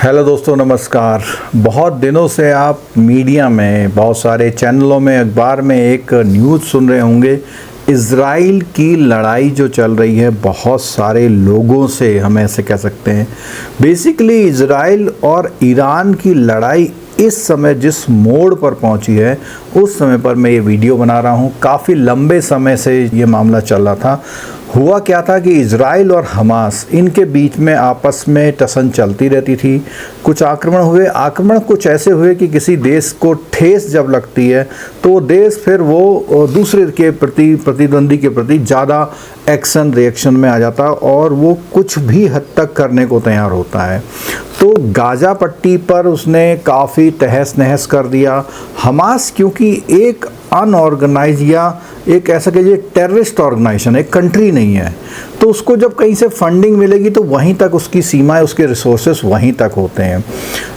Hello दोस्तों, नमस्कार। बहुत दिनों से आप मीडिया में, बहुत सारे चैनलों में, अखबार में एक न्यूज़ सुन रहे होंगे। इज़राइल की लड़ाई जो चल रही है, बहुत सारे लोगों से हम ऐसे कह सकते हैं। बेसिकली इज़राइल और ईरान की लड़ाई इस समय जिस मोड़ पर पहुंची है, उस समय पर मैं ये वीडियो बना रहा हूं। काफ़ी लंबे समय से ये मामला चल रहा था। हुआ क्या था कि इज़राइल और हमास, इनके बीच में आपस में टसन चलती रहती थी। कुछ आक्रमण कुछ ऐसे हुए कि किसी देश को ठेस जब लगती है तो वो देश फिर वो दूसरे के प्रति, प्रतिद्वंदी के प्रति ज़्यादा एक्शन रिएक्शन में आ जाता है और वो कुछ भी हद तक करने को तैयार होता है। तो गाज़ा पट्टी पर उसने काफ़ी तहस नहस कर दिया। हमास क्योंकि एक अनऑर्गेनाइज या एक ऐसा कहिए टेररिस्ट ऑर्गेनाइजेशन, एक कंट्री नहीं है, तो उसको जब कहीं से फंडिंग मिलेगी तो वहीं तक उसकी सीमाएं, उसके रिसोर्सेस वहीं तक होते हैं।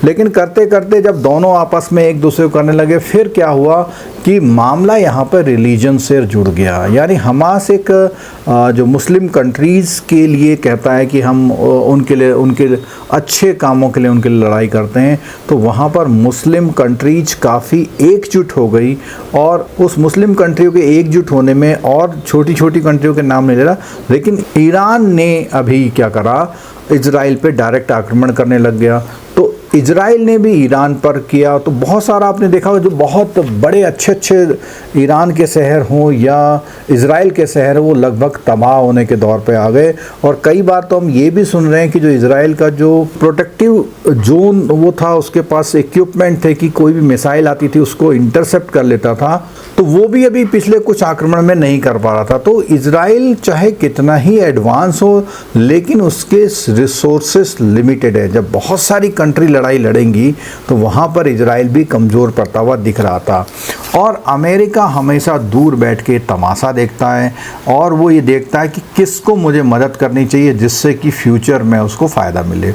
लेकिन करते करते जब दोनों आपस में एक दूसरे को करने लगे, फिर क्या हुआ कि मामला यहाँ पर रिलीजन से जुड़ गया। यानी हमास एक जो मुस्लिम कंट्रीज़ के लिए कहता है कि हम उनके लिए, उनके अच्छे कामों के लिए उनके लिए लड़ाई करते हैं, तो वहाँ पर मुस्लिम कंट्रीज काफ़ी एकजुट हो गई। और उस मुस्लिम कंट्रियों के एकजुट होने में, और छोटी छोटी कंट्रियों के नाम नहीं ले रहा, लेकिन ईरान ने अभी क्या करा, इजराइल पे डायरेक्ट आक्रमण करने लग गया। तो इजराइल ने भी ईरान पर किया। तो बहुत सारा आपने देखा होगा, जो बहुत बड़े अच्छे अच्छे ईरान के शहर हों या इजराइल के शहर, वो लगभग तबाह होने के दौर पे आ गए। और कई बार तो हम ये भी सुन रहे हैं कि जो इजराइल का जो प्रोटेक्टिव जोन वो था, उसके पास इक्विपमेंट थे कि कोई भी मिसाइल आती थी उसको इंटरसेप्ट कर लेता था, तो वो भी अभी पिछले कुछ आक्रमण में नहीं कर पा रहा था। तो इजराइल चाहे कितना ही एडवांस हो, लेकिन उसके रिसोर्सेस लिमिटेड है। जब बहुत सारी कंट्री लड़ाई लड़ेंगी तो वहाँ पर इजराइल भी कमज़ोर पड़ता हुआ दिख रहा था। और अमेरिका हमेशा दूर बैठ के तमाशा देखता है और वो ये देखता है कि किसको मुझे मदद करनी चाहिए जिससे कि फ्यूचर में उसको फ़ायदा मिले।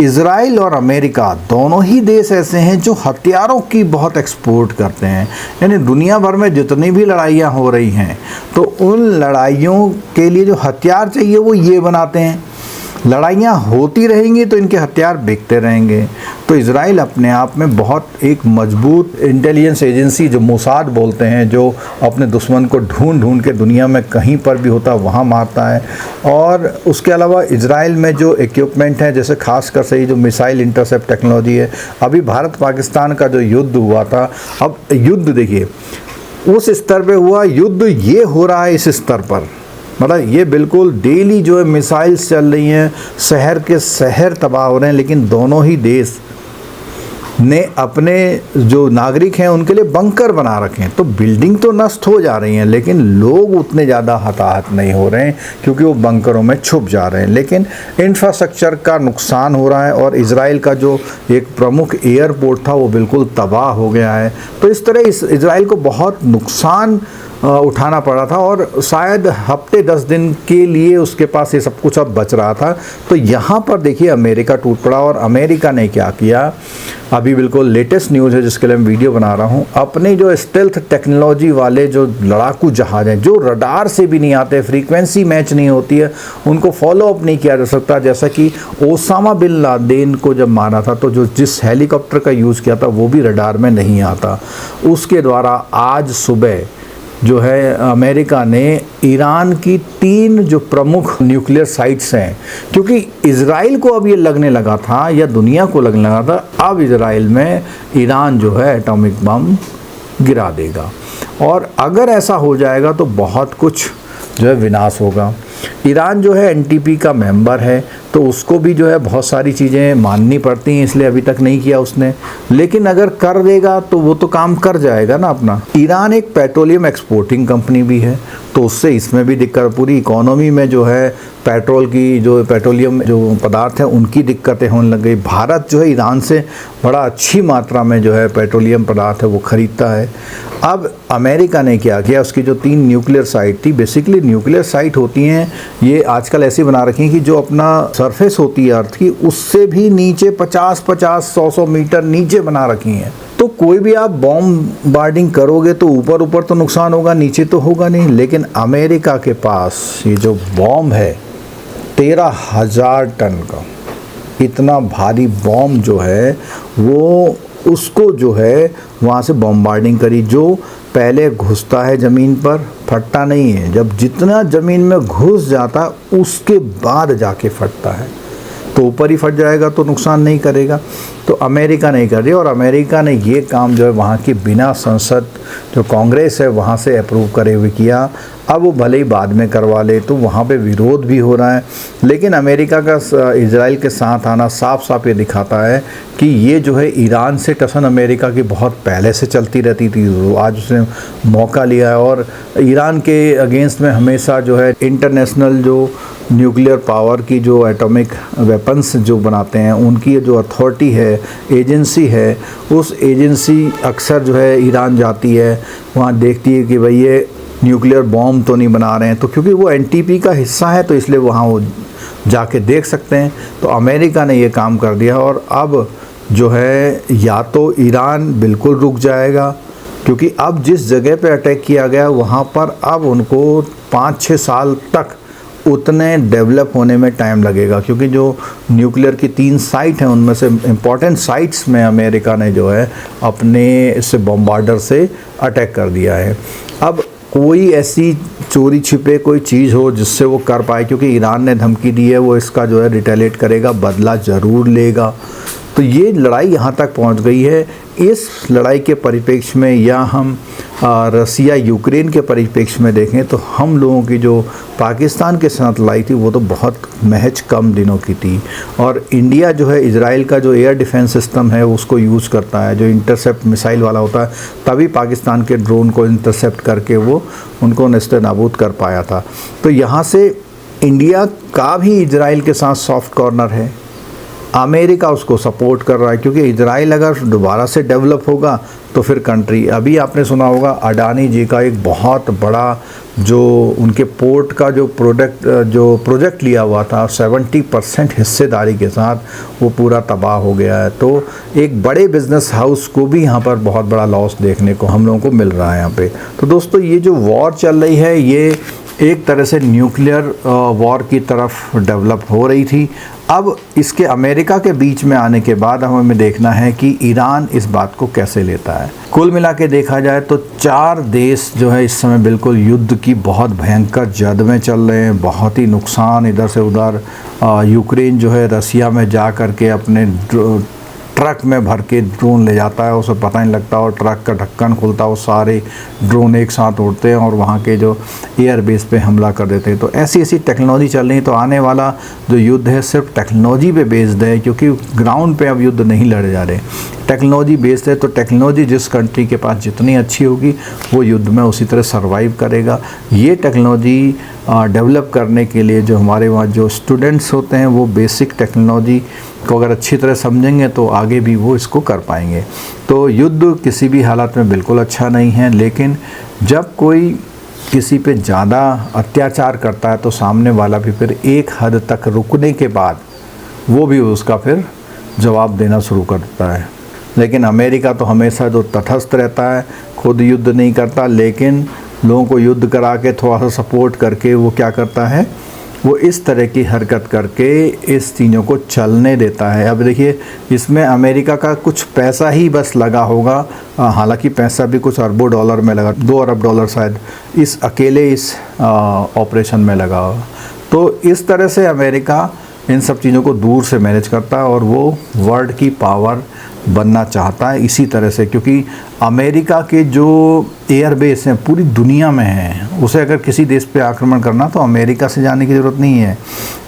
इजराइल और अमेरिका दोनों ही देश ऐसे हैं जो हथियारों की बहुत एक्सपोर्ट करते हैं। यानी दुनिया भर में जितनी भी लड़ाइयाँ हो रही हैं, तो उन लड़ाइयों के लिए जो हथियार चाहिए वो ये बनाते हैं। लड़ाइयाँ होती रहेंगी तो इनके हथियार बिकते रहेंगे। तो इजराइल अपने आप में बहुत एक मजबूत इंटेलिजेंस एजेंसी, जो मोसाद बोलते हैं, जो अपने दुश्मन को ढूंढ ढूंढ के दुनिया में कहीं पर भी होता वहाँ मारता है। और उसके अलावा इजराइल में जो इक्विपमेंट है, जैसे खासकर से जो मिसाइल इंटरसेप्ट टेक्नोलॉजी है, अभी भारत पाकिस्तान का जो युद्ध हुआ था, अब युद्ध देखिए उस स्तर पे हुआ, युद्ध ये हो रहा है इस स्तर पर, मतलब ये बिल्कुल डेली जो है मिसाइल्स चल रही हैं, शहर के शहर तबाह हो रहे हैं। लेकिन दोनों ही देश ने अपने जो नागरिक हैं उनके लिए बंकर बना रखे हैं। तो बिल्डिंग तो नष्ट हो जा रही हैं, लेकिन लोग उतने ज़्यादा हताहत नहीं हो रहे हैं क्योंकि वो बंकरों में छुप जा रहे हैं। लेकिन इंफ्रास्ट्रक्चर का नुकसान हो रहा है और इजराइल का जो एक प्रमुख एयरपोर्ट था वो बिल्कुल तबाह हो गया है। तो इस तरह इस इजराइल को बहुत नुकसान उठाना पड़ा था और शायद हफ्ते 10 दिन के लिए उसके पास ये सब कुछ अब बच रहा था। तो यहाँ पर देखिए अमेरिका टूट पड़ा। और अमेरिका ने क्या किया, अभी बिल्कुल लेटेस्ट न्यूज़ है जिसके लिए मैं वीडियो बना रहा हूँ। अपने जो स्टेल्थ टेक्नोलॉजी वाले जो लड़ाकू जहाज हैं, जो रडार से भी नहीं आते, फ्रीक्वेंसी मैच नहीं होती है, उनको फॉलो अप नहीं किया जा सकता। जैसा कि ओसामा बिन लादेन को जब मारा था तो जो जिस हेलीकॉप्टर का यूज़ किया था वो भी रडार में नहीं आता, उसके द्वारा आज सुबह जो है अमेरिका ने ईरान की 3 जो प्रमुख न्यूक्लियर साइट्स हैं, क्योंकि इजराइल को अब ये लगने लगा था या दुनिया को लगने लगा था अब इजराइल में ईरान जो है एटॉमिक बम गिरा देगा। और अगर ऐसा हो जाएगा तो बहुत कुछ जो है विनाश होगा। ईरान जो है एनटीपी का मेंबर है, तो उसको भी जो है बहुत सारी चीज़ें माननी पड़ती हैं, इसलिए अभी तक नहीं किया उसने। लेकिन अगर कर देगा तो वो तो काम कर जाएगा ना अपना। ईरान एक पेट्रोलियम एक्सपोर्टिंग कंपनी भी है, तो उससे इसमें भी दिक्कत, पूरी इकोनॉमी में जो है पेट्रोल की, जो पेट्रोलियम जो पदार्थ हैं उनकी दिक्कतें होने लग गई। भारत जो है ईरान से बड़ा अच्छी मात्रा में जो है पेट्रोलियम पदार्थ है वो ख़रीदता है। अब अमेरिका ने क्या किया, उसकी जो 3 न्यूक्लियर साइट थी, बेसिकली न्यूक्लियर साइट होती हैं ये आजकल ऐसी बना रखी हैं कि जो अपना सरफेस होती है अर्थ की, उससे भी नीचे 50-50, 100-100 मीटर नीचे बना रखी हैं। तो कोई भी आप बॉम्बार्डिंग करोगे तो ऊपर ऊपर तो नुकसान होगा, नीचे तो होगा नहीं। लेकिन अमेरिका के पास ये जो बॉम्ब है 13,000 टन का, इतना भारी बॉम्ब जो है वो उसको जो है वहाँ से बॉम्बार्डिंग करी। जो पहले घुसता है ज़मीन पर फटता नहीं है, जब जितना ज़मीन में घुस जाता उसके बाद जाके फटता है। तो ऊपर ही फट जाएगा तो नुकसान नहीं करेगा। तो अमेरिका नहीं कर रही, और अमेरिका ने ये काम जो है वहाँ की बिना संसद जो कांग्रेस है वहाँ से अप्रूव करे हुए किया। अब वो भले ही बाद में करवा ले, तो वहाँ पे विरोध भी हो रहा है। लेकिन अमेरिका का इजराइल के साथ आना साफ साफ ये दिखाता है कि ये जो है ईरान से टसन अमेरिका की बहुत पहले से चलती रहती थी, तो आज उसने मौका लिया है। और ईरान के अगेंस्ट में हमेशा जो है इंटरनेशनल जो न्यूक्लियर पावर की जो एटॉमिक वेपन्स जो बनाते हैं उनकी जो अथॉरिटी है, एजेंसी है, उस एजेंसी अक्सर जो है ईरान जाती है, वहाँ देखती है कि भाई ये न्यूक्लियर बॉम्ब तो नहीं बना रहे हैं। तो क्योंकि वो एनटीपी का हिस्सा है तो इसलिए वहाँ वो जाके देख सकते हैं। तो अमेरिका ने ये काम कर दिया, और अब जो है या तो ईरान बिल्कुल रुक जाएगा, क्योंकि अब जिस जगह पे अटैक किया गया वहाँ पर अब उनको 5-6 साल तक उतने डेवलप होने में टाइम लगेगा, क्योंकि जो न्यूक्लियर की 3 साइट हैं उनमें से इम्पॉर्टेंट साइट्स में अमेरिका ने जो है अपने इससे बॉम्बार्डर से अटैक कर दिया है। अब कोई ऐसी चोरी छिपे कोई चीज़ हो जिससे वो कर पाए, क्योंकि ईरान ने धमकी दी है वो इसका जो है रिटेलिएट करेगा, बदला ज़रूर लेगा। तो ये लड़ाई यहाँ तक पहुँच गई है। इस लड़ाई के परिप्रेक्ष्य में या हम रसिया यूक्रेन के परिप्रेक्ष्य में देखें तो हम लोगों की जो पाकिस्तान के साथ लड़ाई थी वो तो बहुत महज कम दिनों की थी। और इंडिया जो है इजराइल का जो एयर डिफेंस सिस्टम है उसको यूज़ करता है, जो इंटरसेप्ट मिसाइल वाला होता है, तभी पाकिस्तान के ड्रोन को इंटरसेप्ट करके वो उनको नेस्ते नाबूद कर पाया था। तो यहाँ से इंडिया का भी इजराइल के साथ सॉफ्ट कॉर्नर है, अमेरिका उसको सपोर्ट कर रहा है, क्योंकि इजराइल अगर दोबारा से डेवलप होगा तो फिर कंट्री, अभी आपने सुना होगा अडानी जी का एक बहुत बड़ा जो उनके पोर्ट का जो प्रोजेक्ट लिया हुआ था 70% हिस्सेदारी के साथ वो पूरा तबाह हो गया है। तो एक बड़े बिजनेस हाउस को भी यहाँ पर बहुत बड़ा लॉस देखने को हम लोगों को मिल रहा है यहाँ पे। तो दोस्तों ये जो वॉर चल रही है ये एक तरह से न्यूक्लियर वॉर की तरफ डेवलप हो रही थी। अब इसके अमेरिका के बीच में आने के बाद हमें देखना है कि ईरान इस बात को कैसे लेता है। कुल मिला के देखा जाए तो 4 देश जो है इस समय बिल्कुल युद्ध की बहुत भयंकर जद में चल रहे हैं, बहुत ही नुकसान इधर से उधर। यूक्रेन जो है रसिया में जा कर के अपने ट्रक में भर के ड्रोन ले जाता है, उसे पता नहीं लगता, और ट्रक का ढक्कन खुलता है, वो सारे ड्रोन एक साथ उड़ते हैं और वहाँ के जो एयर बेस पे हमला कर देते हैं। तो ऐसी ऐसी टेक्नोलॉजी चल रही है। तो आने वाला जो युद्ध है सिर्फ टेक्नोलॉजी पे बेस्ड है, क्योंकि ग्राउंड पे अब युद्ध नहीं लड़े जा रहे, टेक्नोलॉजी बेस्ड है। तो टेक्नोलॉजी जिस कंट्री के पास जितनी अच्छी होगी वो युद्ध में उसी तरह सर्वाइव करेगा। ये टेक्नोलॉजी डेवलप करने के लिए जो हमारे वहाँ जो स्टूडेंट्स होते हैं वो बेसिक टेक्नोलॉजी को अगर अच्छी तरह समझेंगे तो आगे भी वो इसको कर पाएंगे। तो युद्ध किसी भी हालत में बिल्कुल अच्छा नहीं है, लेकिन जब कोई किसी पे ज़्यादा अत्याचार करता है तो सामने वाला भी फिर एक हद तक रुकने के बाद वो भी उसका फिर जवाब देना शुरू कर देता है। लेकिन अमेरिका तो हमेशा जो तटस्थ रहता है, खुद युद्ध नहीं करता, लेकिन लोगों को युद्ध करा के थोड़ा सा सपोर्ट करके वो क्या करता है, वो इस तरह की हरकत करके इस चीज़ों को चलने देता है। अब देखिए इसमें अमेरिका का कुछ पैसा ही बस लगा होगा, हालांकि पैसा भी कुछ अरबों डॉलर में लगा, 2 अरब डॉलर शायद इस अकेले इस ऑपरेशन में लगा होगा। तो इस तरह से अमेरिका इन सब चीज़ों को दूर से मैनेज करता है और वो वर्ल्ड की पावर बनना चाहता है इसी तरह से, क्योंकि अमेरिका के जो एयरबेस हैं पूरी दुनिया में हैं, उसे अगर किसी देश पे आक्रमण करना तो अमेरिका से जाने की ज़रूरत नहीं है।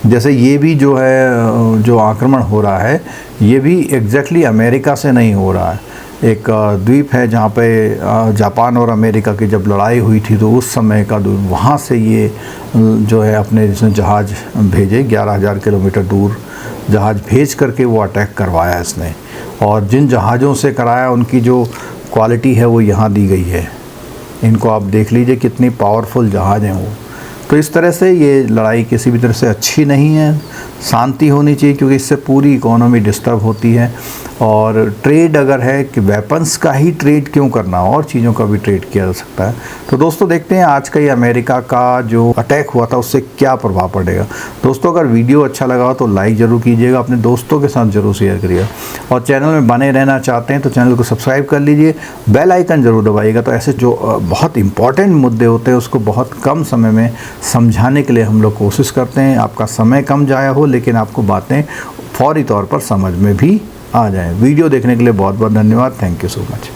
जैसे ये भी जो है जो आक्रमण हो रहा है ये भी एग्जैक्टली अमेरिका से नहीं हो रहा है। एक द्वीप है जहाँ पे जापान और अमेरिका की जब लड़ाई हुई थी तो उस समय का वहाँ से ये जो है अपने जिसने जहाज़ भेजे 11,000 किलोमीटर दूर जहाज़ भेज करके वो अटैक करवाया इसने, और जिन जहाज़ों से कराया उनकी जो क्वालिटी है वो यहाँ दी गई है। इनको आप देख लीजिए कितनी पावरफुल जहाज़ हैं वो। तो इस तरह से ये लड़ाई किसी भी तरह से अच्छी नहीं है, शांति होनी चाहिए, क्योंकि इससे पूरी इकोनॉमी डिस्टर्ब होती है। और ट्रेड अगर है कि वेपन्स का ही ट्रेड क्यों करना, और चीज़ों का भी ट्रेड किया जा सकता है। तो दोस्तों देखते हैं आज का ये अमेरिका का जो अटैक हुआ था उससे क्या प्रभाव पड़ेगा। दोस्तों अगर वीडियो अच्छा लगा हो तो लाइक ज़रूर कीजिएगा, अपने दोस्तों के साथ ज़रूर शेयर करिएगा, और चैनल में बने रहना चाहते हैं तो चैनल को सब्सक्राइब कर लीजिए, बेल आइकन ज़रूर दबाइएगा। तो ऐसे जो बहुत इंपॉर्टेंट मुद्दे होते हैं उसको बहुत कम समय में समझाने के लिए हम लोग कोशिश करते हैं। आपका समय कम जाया हो लेकिन आपको बातें फौरी तौर पर समझ में भी आ जाएं। वीडियो देखने के लिए बहुत बहुत धन्यवाद। Thank you so much.